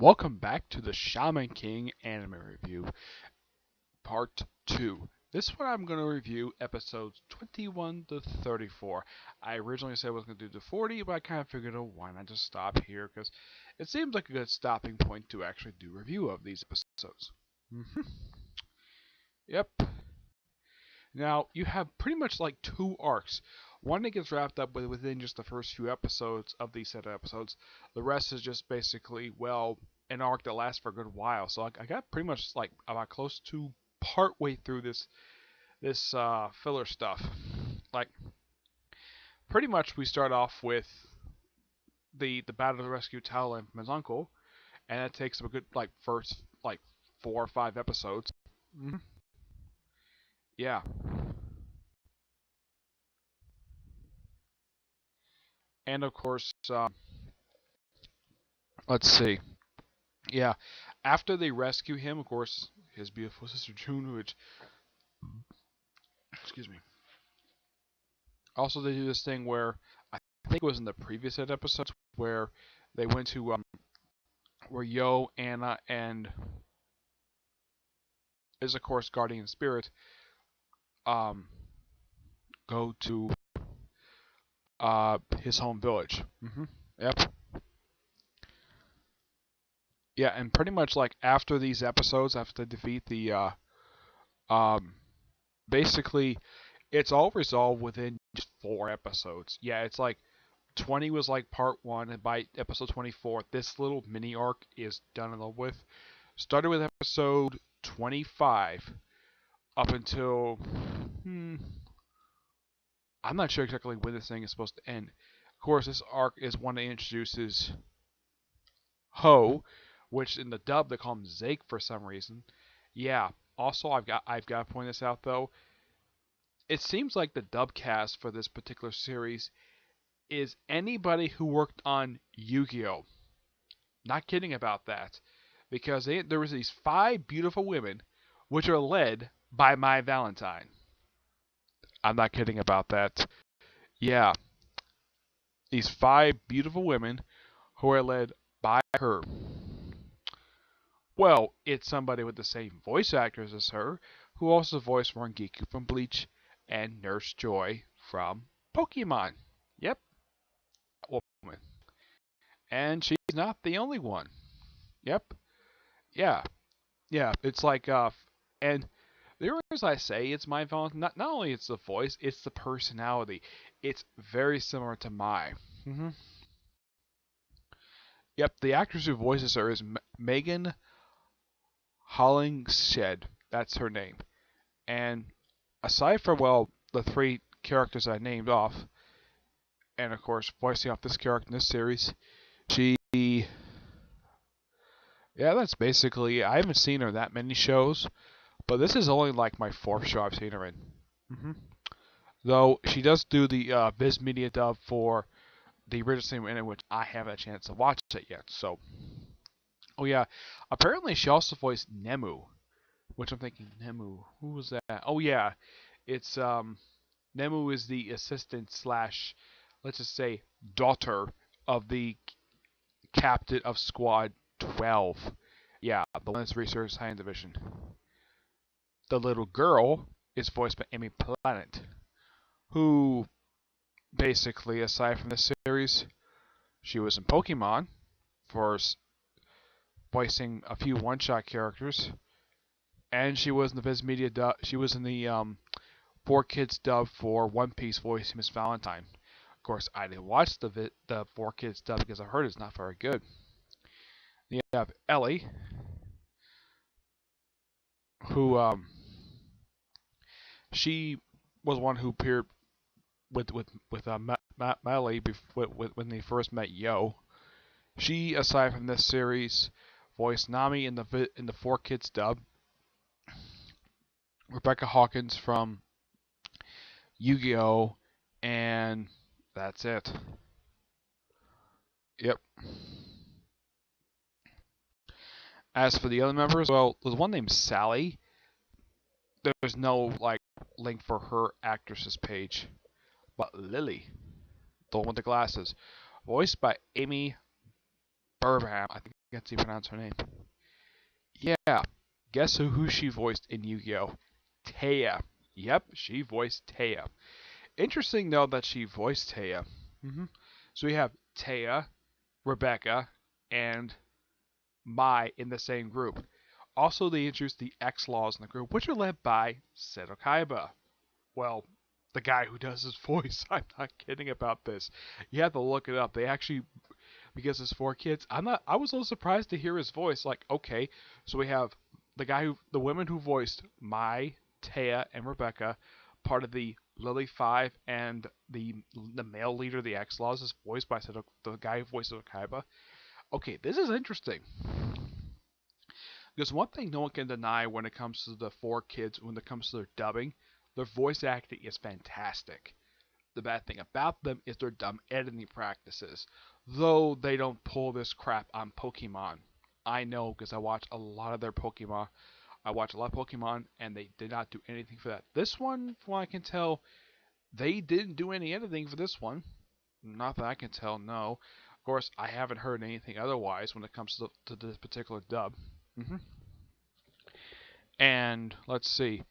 Welcome back to the Shaman King anime review, part 2. This one I'm going to review episodes 21 to 34. I originally said I was going to do the 40, but I kind of figured, oh, why not just stop here? Because it seems like a good stopping point to actually do a review of these episodes. Yep. Now, you have pretty much like two arcs. One that gets wrapped up within just the first few episodes of these set of episodes. The rest is just basically, well, an arc that lasts for a good while. So I got pretty much like about close to part way through this filler stuff. Like, pretty much we start off with the battle to rescue Talon from his uncle, and it takes a good like first like 4 or 5 episodes. hmm Yeah, and of course, let's see. Yeah, after they rescue him, of course, his beautiful sister June, which, excuse me. Also, they do this thing where I think it was in the previous episodes where they went to where Yo, Anna, and is of course Guardian Spirit um go to his home village. Yep. Yeah, and pretty much like after these episodes, after they defeat the um basically it's all resolved within just 4 episodes. Yeah, it's like 20 was like part 1, and by episode 24, this little mini arc is done and over with. Started with episode 25 up until I'm not sure exactly when this thing is supposed to end. Of course, this arc is one that introduces Ho, which in the dub they call him Zake for some reason. Yeah. Also, I've got to point this out though. It seems like the dub cast for this particular series is anybody who worked on Yu-Gi-Oh. Not kidding about that, because there was these 5 beautiful women, which are led by my Valentine. I'm not kidding about that. Yeah, these 5 beautiful women who are led by her. Well, it's somebody with the same voice actors as her, who also voiced Rangiku from Bleach and Nurse Joy from Pokemon. Yep, woman. And she's not the only one. Yep. Yeah. Yeah. It's like and the reason I say it's my Valentine, not only it's the voice, it's the personality. It's very similar to my. hmm Yep. The actress who voices her is Megan Hollingshed. That's her name. And aside from, well, the 3 characters I named off, and of course voicing off this character in this series, she, yeah, that's basically. I haven't seen her in that many shows, but this is only like my 4th show I've seen her in. hmm Though she does do the Viz Media dub for the original in which I haven't had a chance to watch it yet. So, oh yeah, apparently she also voiced Nemu, which I'm thinking Nemu. Who was that? Oh yeah, it's Nemu is the assistant slash, let's just say, daughter of the captain of Squad 12. Yeah, the one that's Research Science Division. The little girl is voiced by Amy Planet, who basically, aside from this series, she was in Pokemon for voicing a few one-shot characters, and she was in the Viz Media dub. She was in the 4 Kids dub for One Piece voicing Miss Valentine. Of course, I didn't watch the 4 Kids dub because I heard it's not very good. You have Ellie, who she was one who appeared with Melly when they first met Yo. She, aside from this series, voiced Nami in the 4 Kids dub, Rebecca Hawkins from Yu-Gi-Oh, and that's it. Yep. As for the other members, well, there's one named Sally. There's no like link for her actress's page, but Lily, the one with the glasses, voiced by Amy Burbham. I think that's how you pronounce her name. Yeah. Guess who she voiced in Yu-Gi-Oh? Taya. Yep, she voiced Taya. Interesting though that she voiced Taya. So we have Taya, Rebecca, and Mai in the same group. Also, they introduced the X-Laws in the group, which are led by Seto Kaiba. Well, the guy who does his voice. I'm not kidding about this. You have to look it up. They actually, because it's 4 kids. I was a little surprised to hear his voice. Like, okay, so we have the women who voiced Mai, Taya, and Rebecca, part of the Lily Five, and the male leader of the X-Laws is voiced by the guy who voiced Kaiba. Okay, this is interesting. Because one thing no one can deny when it comes to the 4 kids, when it comes to their dubbing, their voice acting is fantastic. The bad thing about them is their dumb editing practices. Though they don't pull this crap on Pokemon. I know because I watch a lot of their Pokemon. I watch a lot of Pokemon and they did not do anything for that. This one, from what I can tell, they didn't do any editing for this one. Not that I can tell, no. Of course, I haven't heard anything otherwise when it comes to this particular dub. And let's see.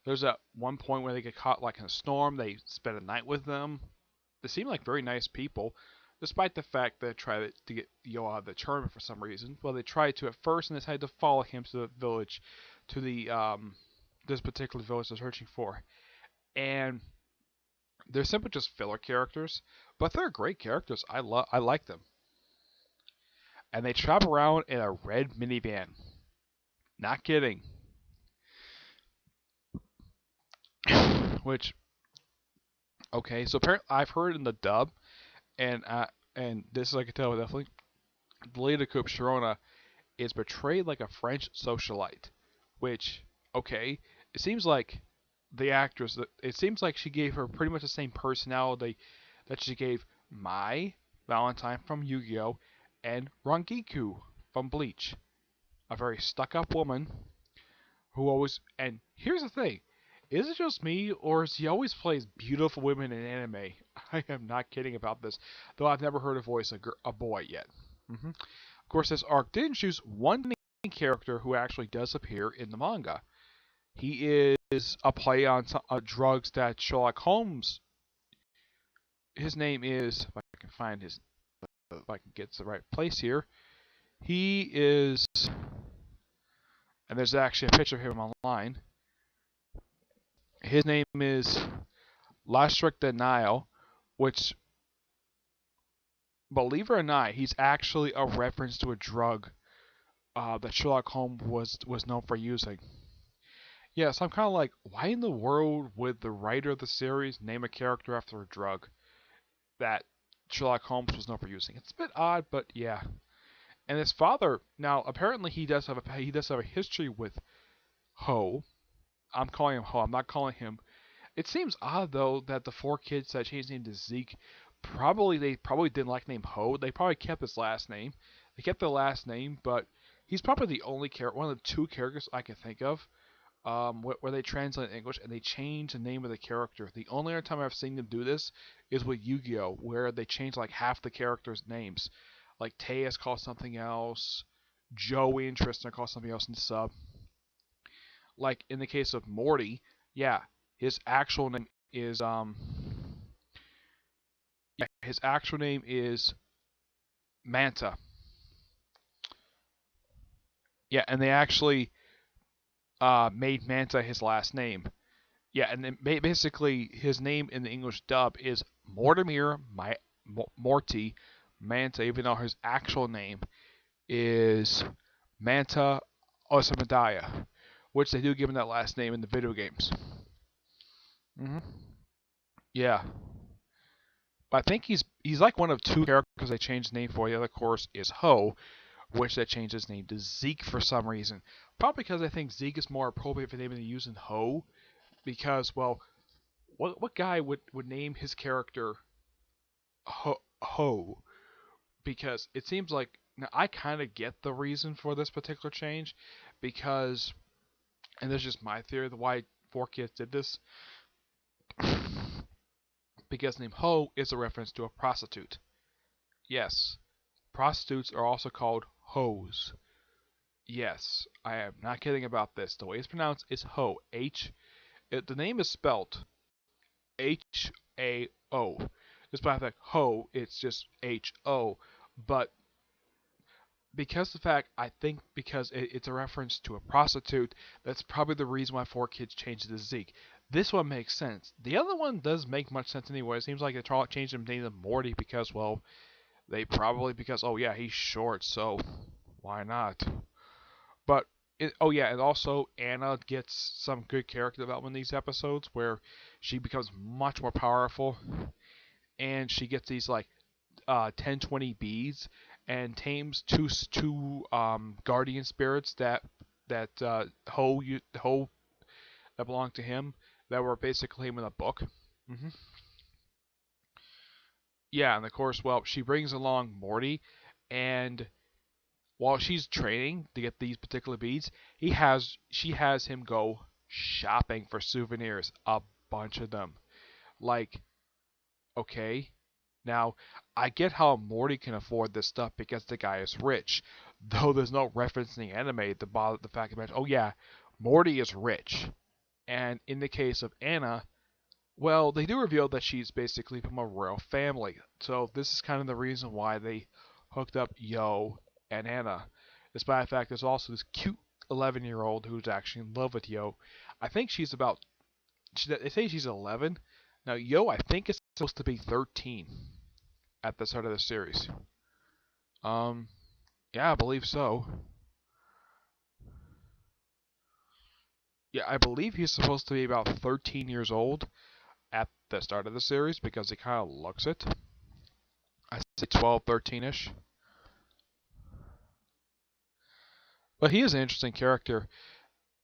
There's at one point where they get caught like in a storm. They spend a night with them. They seem like very nice people, despite the fact that they tried to get Yo out of the tournament for some reason. Well, they tried to at first and decided to follow him to the village, to the this particular village they're searching for. And they're simply just filler characters, but they're great characters. I like them. And they travel around in a red minivan. Not kidding. Which, okay, so apparently I've heard in the dub, and this I can tell definitely, the lady Coupe Sharona is portrayed like a French socialite, which, okay, it seems like the actress, it seems like she gave her pretty much the same personality that she gave Mai Valentine from Yu-Gi-Oh! And Rangiku from Bleach. A very stuck-up woman who always, and here's the thing, is it just me, or is he always plays beautiful women in anime? I am not kidding about this, though I've never heard her voice a boy yet. Of course, this arc did introduce one character who actually does appear in the manga. He is a play on drugs that Sherlock Holmes. His name is, if I can find his, if I can get to the right place here. He is, and there's actually a picture of him online. His name is Lashric Denial, which, believe it or not, he's actually a reference to a drug that Sherlock Holmes was known for using. Yeah, so I'm kind of like, why in the world would the writer of the series name a character after a drug that Sherlock Holmes was known for using? It's a bit odd, but yeah. And his father, now apparently he does have a history with Ho. I'm calling him Ho. I'm not calling him. It seems odd though that the 4 kids that changed his name to Zeke, they probably didn't like the name Ho. They probably kept his last name. They kept their last name, but he's probably the only character, one of the 2 characters I can think of, where they translate English and they change the name of the character. The only other time I've seen them do this is with Yu-Gi-Oh, where they change like half the characters' names. Like Tejas called something else, Joey and Tristan are called something else in the sub. Like in the case of Morty, yeah, his actual name is Manta. Yeah, and they actually made Manta his last name. Yeah, and then basically his name in the English dub is Mortimer Morty Manta, even though his actual name is Manta Osamadiah, which they do give him that last name in the video games. Yeah. I think he's like one of 2 characters they changed his name for. The other, of course, is Ho, which they changed his name to Zeke for some reason. Probably because I think Zeke is more appropriate for naming than using Ho. Because, well, what guy would name his character Ho? Because it seems like, now I kind of get the reason for this particular change, because, and this is just my theory of why 4 kids did this, because the name Ho is a reference to a prostitute. Yes. prostitutes are also called hoes. Yes, I am not kidding about this. The way it's pronounced is ho. The name is spelt H-A-O. Despite the fact ho, it's just H-O. But because the fact, I think because it's a reference to a prostitute, that's probably the reason why 4Kids changed it to Zeke. This one makes sense. The other one does make much sense anyway. It seems like they changed him name to Morty because, well, they probably because, oh yeah, he's short, so why not? But oh yeah, and also Anna gets some good character development in these episodes where she becomes much more powerful, and she gets these like 10-20 bees and tames two guardian spirits that Ho that belonged to him that were basically him in a book. hmm Yeah, and of course, well, she brings along Morty, and while she's training to get these particular beads, she has him go shopping for souvenirs, a bunch of them. Like, okay, now I get how Morty can afford this stuff because the guy is rich, though there's no reference in the anime to bother the fact that oh yeah, Morty is rich. And in the case of Anna, well, they do reveal that she's basically from a royal family. So this is kind of the reason why they hooked up Yo and Anna. Despite the fact there's also this cute 11-year-old who's actually in love with Yo. I think she's about, they say she's 11. Now Yo, I think is supposed to be 13 at the start of the series. Um, yeah, I believe so. Yeah, I believe he's supposed to be about 13 years old at the start of the series because he kind of looks it. I say 12, 13-ish. But he is an interesting character.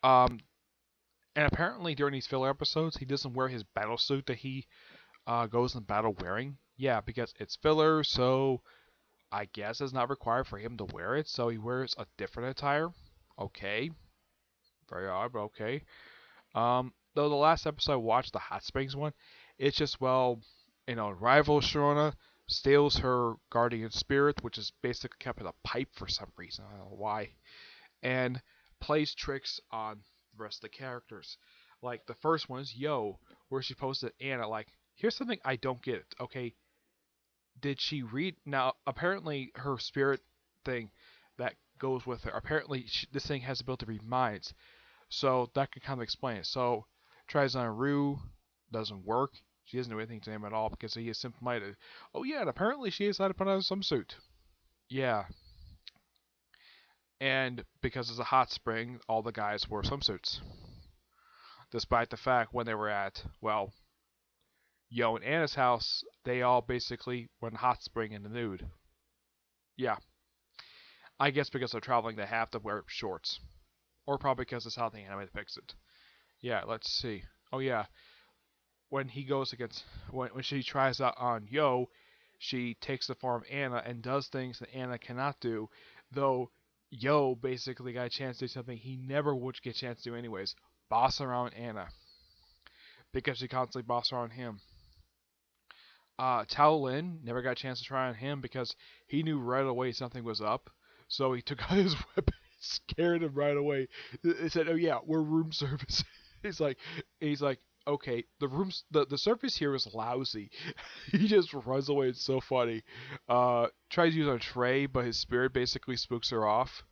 Um, and apparently during these filler episodes, he doesn't wear his battle suit that he goes in battle wearing. Yeah, because it's filler, so I guess it's not required for him to wear it. So he wears a different attire. Okay, very odd, but okay. Though the last episode I watched, the hot springs one, it's just well, rival Sharona steals her guardian spirit, which is basically kept in a pipe for some reason. I don't know why. And plays tricks on the rest of the characters. Like the first one is Yo, where she posted Anna. Like, here's something I don't get. Okay, did she read? Now, apparently her spirit thing that goes with her. Apparently, this thing has the ability to read minds, so that could kind of explain it. So tries on Rue, doesn't work. She doesn't do anything to him at all because he is simple-minded. Oh yeah, and apparently she decided to put on a swimsuit. Yeah, and because it's a hot spring, all the guys wore swimsuits. Despite the fact when they were at, well, Yo and Anna's house, they all basically went hot spring in the nude. Yeah, I guess because they're traveling, they have to wear shorts. Or probably because it's how the anime depicts it. Yeah, let's see. Oh yeah, when he goes against, when she tries out on Yo, she takes the form of Anna and does things that Anna cannot do, though Yo basically got a chance to do something he never would get a chance to do anyways. Boss around Anna. Because she constantly boss around him. Tao Lin never got a chance to try on him because he knew right away something was up. So he took out his weapon, scared him right away. He said, "Oh yeah, we're room service." he's like, okay, the surface here is lousy. He just runs away. It's so funny. Tries to use on Trey, but his spirit basically spooks her off.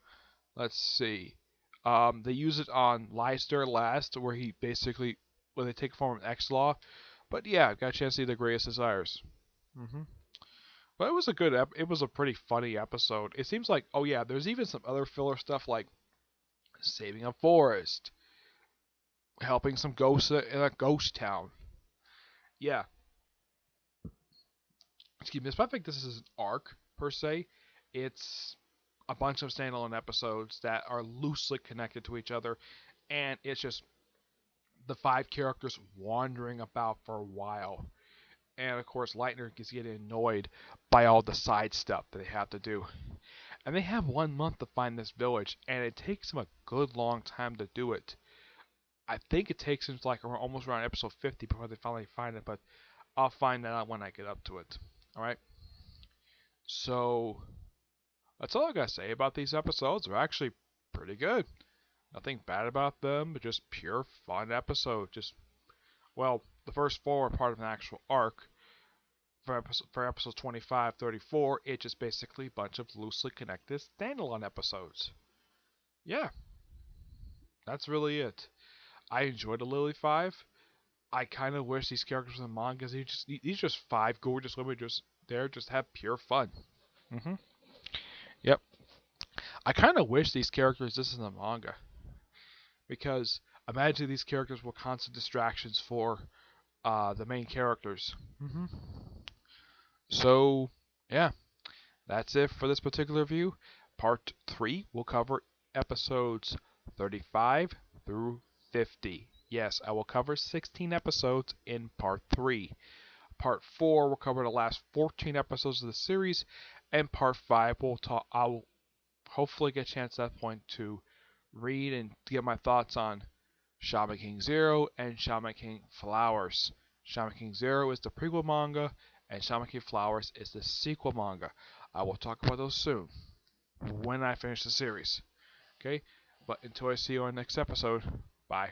Let's see. They use it on Leicester last, where he basically when they take form of X-Law. But yeah, I've got a chance to see the greatest desires. hmm But it was a good it was a pretty funny episode. It seems like oh yeah, there's even some other filler stuff like saving a forest, helping some ghosts in a ghost town. Yeah, excuse me. It's not like this is an arc per se. It's a bunch of standalone episodes that are loosely connected to each other, and it's just the five characters wandering about for a while. And of course, Lightner gets getting annoyed by all the side stuff that they have to do. And they have 1 month to find this village, and it takes them a good long time to do it. I think it takes them like almost around episode 50 before they finally find it, but I'll find that out when I get up to it. Alright? So, That's all I gotta say about these episodes. They're actually pretty good. Nothing bad about them, but just pure fun episode. Well, the first four are part of an actual arc. For episodes 25, 34, it's just basically a bunch of loosely connected standalone episodes. Yeah, that's really it. I enjoyed the Lily Five. I kind of wish these characters in the mangas, these just five gorgeous women just there, just have pure fun. hmm Yep. I kind of wish these characters this in the manga because imagine these characters were constant distractions for the main characters. So yeah, that's it for this particular review. Part 3 will cover episodes 35 through 50. Yes, I will cover 16 episodes in part 3. Part 4 will cover the last 14 episodes of the series, and part 5 I will hopefully get a chance at that point to read and get my thoughts on Shaman King Zero and Shaman King Flowers. Shaman King Zero is the prequel manga, and Shaman King Flowers is the sequel manga. I will talk about those soon when I finish the series. Okay? But until I see you on the next episode, bye.